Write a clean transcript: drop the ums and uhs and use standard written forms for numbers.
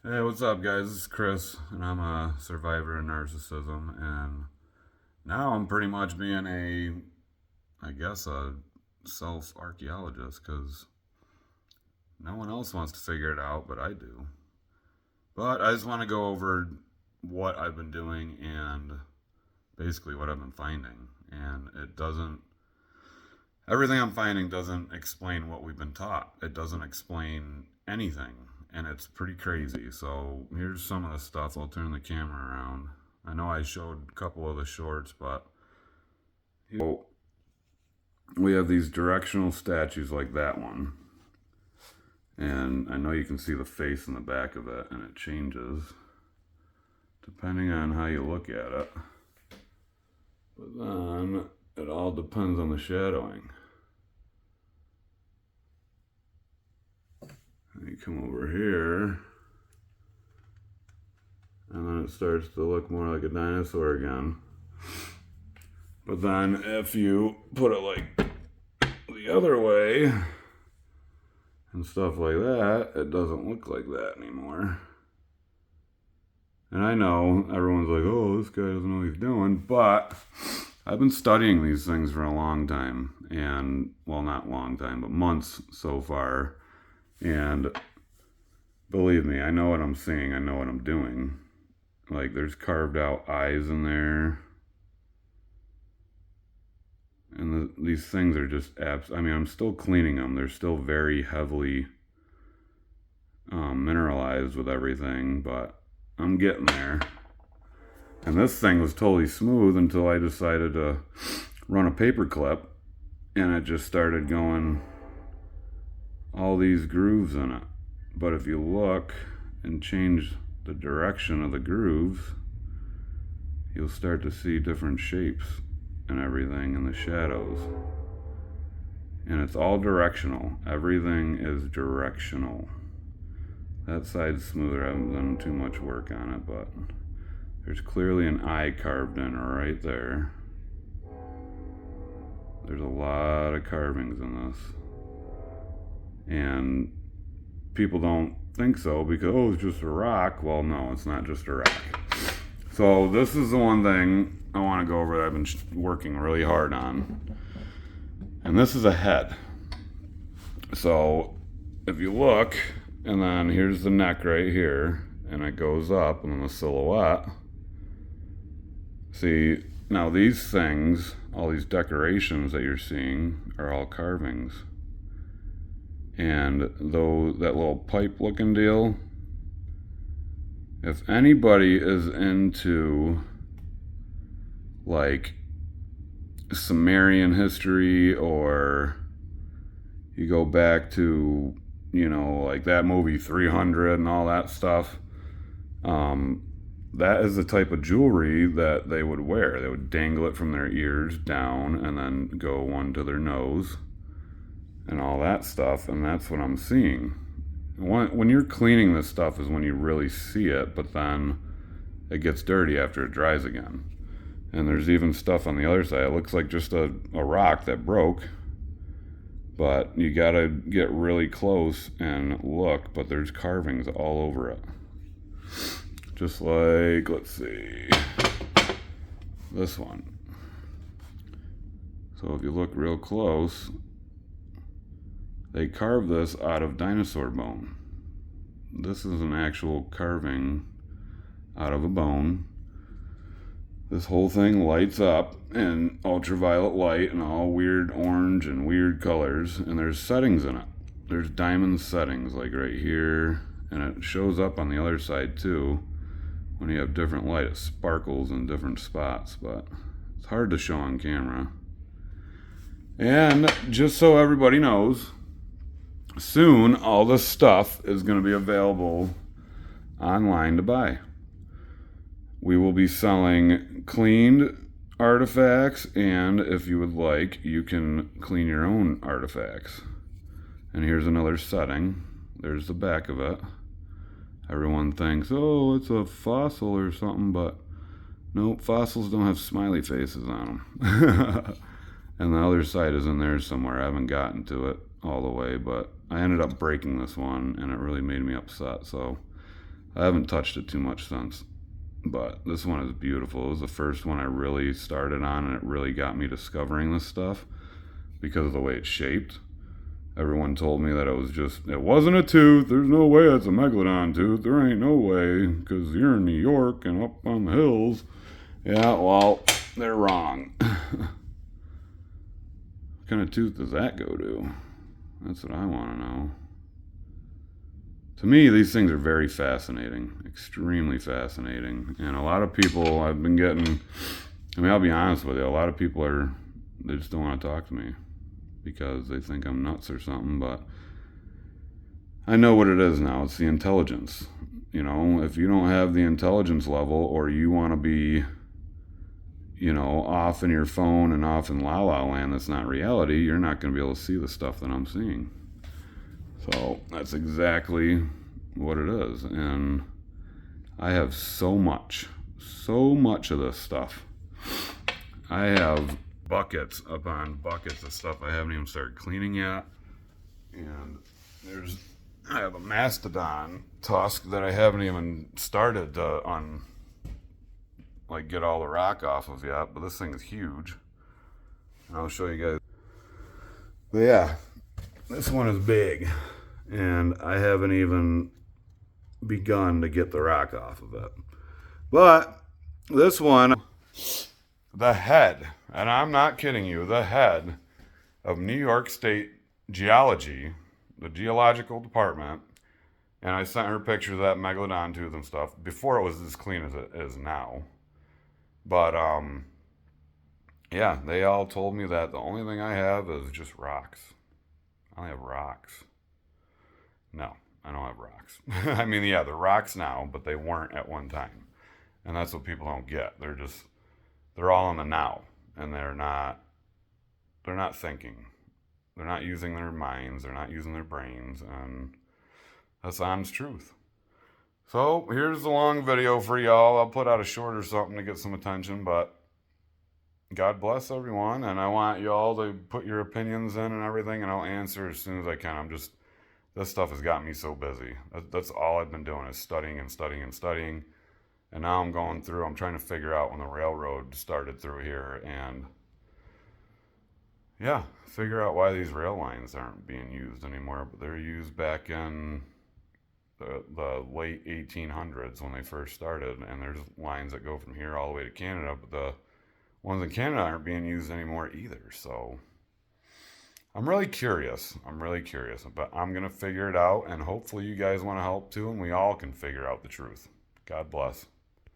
Hey, what's up, guys? This is Chris, and I'm a survivor of narcissism. And now I'm pretty much being a self archaeologist because no one else wants to figure it out, but I do. But I just want to go over what I've been doing and basically what I've been finding. And everything I'm finding doesn't explain what we've been taught, it doesn't explain anything. And it's pretty crazy. So here's some of the stuff. I'll turn the camera around. I know I showed a couple of the shorts, but we have these directional statues like that one. And I know you can see the face in the back of it, and it changes depending on how you look at it. But then it all depends on the shadowing. You come over here, and then it starts to look more like a dinosaur again. But then if you put it like the other way and stuff like that, it doesn't look like that anymore. And I know everyone's like, oh, this guy doesn't know what he's doing, but I've been studying these things for a long time. And, well, not long time, but months so far. And believe me, I know what I'm seeing, I know what I'm doing. Like, there's carved out eyes in there. And these things are just I mean, I'm still cleaning them. They're still very heavily mineralized with everything, but I'm getting there. And this thing was totally smooth until I decided to run a paper clip, and it just started going all these grooves in it. But if you look and change the direction of the grooves, you'll start to see different shapes and everything in the shadows. And it's all directional. Everything is directional. That side's smoother. I haven't done too much work on it, but there's clearly an eye carved in right there. There's a lot of carvings in this. And people don't think so because, oh, it's just a rock. Well, no, it's not just a rock. So this is the one thing I want to go over that I've been working really hard on. And this is a head. So if you look, and then here's the neck right here, and it goes up, and then the silhouette. See, now these things, all these decorations that you're seeing, are all carvings. And though that little pipe looking deal, if anybody is into like Sumerian history, or you go back to, like that movie 300 and all that stuff, that is the type of jewelry that they would wear. They would dangle it from their ears down and then go one to their nose and all that stuff. And that's what I'm seeing. When you're cleaning this stuff is when you really see it, but then it gets dirty after it dries again. And there's even stuff on the other side. It looks like just a rock that broke, but you gotta get really close and look, but there's carvings all over it. Just like, let's see, this one. So if you look real close, they carved this out of dinosaur bone. This is an actual carving out of a bone. This whole thing lights up in ultraviolet light and all weird orange and weird colors, and there's settings in it. There's diamond settings like right here, and it shows up on the other side too. When you have different light, it sparkles in different spots, but it's hard to show on camera. And just so everybody knows, soon all this stuff is going to be available online to buy. We will be selling cleaned artifacts, and if you would like, you can clean your own artifacts. And here's another setting. There's the back of it. Everyone thinks, oh, it's a fossil or something, but nope, fossils don't have smiley faces on them. And the other side is in there somewhere. I haven't gotten to it all the way, but I ended up breaking this one, and it really made me upset. So I haven't touched it too much since. But this one is beautiful. It was the first one I really started on, and it really got me discovering this stuff because of the way it's shaped. Everyone told me that it wasn't a tooth. There's no way it's a megalodon tooth. There ain't no way, because you're in New York and up on the hills. Yeah, well, they're wrong. What kind of tooth does that go to? That's what I want to know. To me, these things are very fascinating, extremely fascinating. And a lot of people I've been getting, I'll be honest with you, a lot of people they just don't want to talk to me because they think I'm nuts or something. But I know what it is now. It's the intelligence. If you don't have the intelligence level, or you want to be, off in your phone and off in La La Land, that's not reality, you're not going to be able to see the stuff that I'm seeing. So that's exactly what it is. And I have so much of this stuff. I have buckets upon buckets of stuff I haven't even started cleaning yet. And I have a mastodon tusk that I haven't even started to get all the rock off of yet. But this thing is huge. And I'll show you guys. But yeah, this one is big, and I haven't even begun to get the rock off of it. But this one, the head, and I'm not kidding you, the head of New York State Geology, the geological department, and I sent her pictures of that megalodon tooth and stuff before it was as clean as it is now. But yeah, they all told me that the only thing I have is just rocks. I have rocks. No, I don't have rocks. I mean, yeah, they're rocks now, but they weren't at one time. And that's what people don't get. They're all in the now, and they're not thinking. They're not using their minds. They're not using their brains, and that's the honest truth. So here's the long video for y'all. I'll put out a short or something to get some attention, but God bless everyone, and I want y'all to put your opinions in and everything, and I'll answer as soon as I can. This stuff has got me so busy. That's all I've been doing is studying and studying and studying, and now I'm trying to figure out when the railroad started through here, and yeah, figure out why these rail lines aren't being used anymore, but they're used back in the late 1800s when they first started, and there's lines that go from here all the way to Canada, but the ones in Canada aren't being used anymore either. So I'm really curious, but I'm going to figure it out, and hopefully you guys want to help too, and we all can figure out the truth. God bless.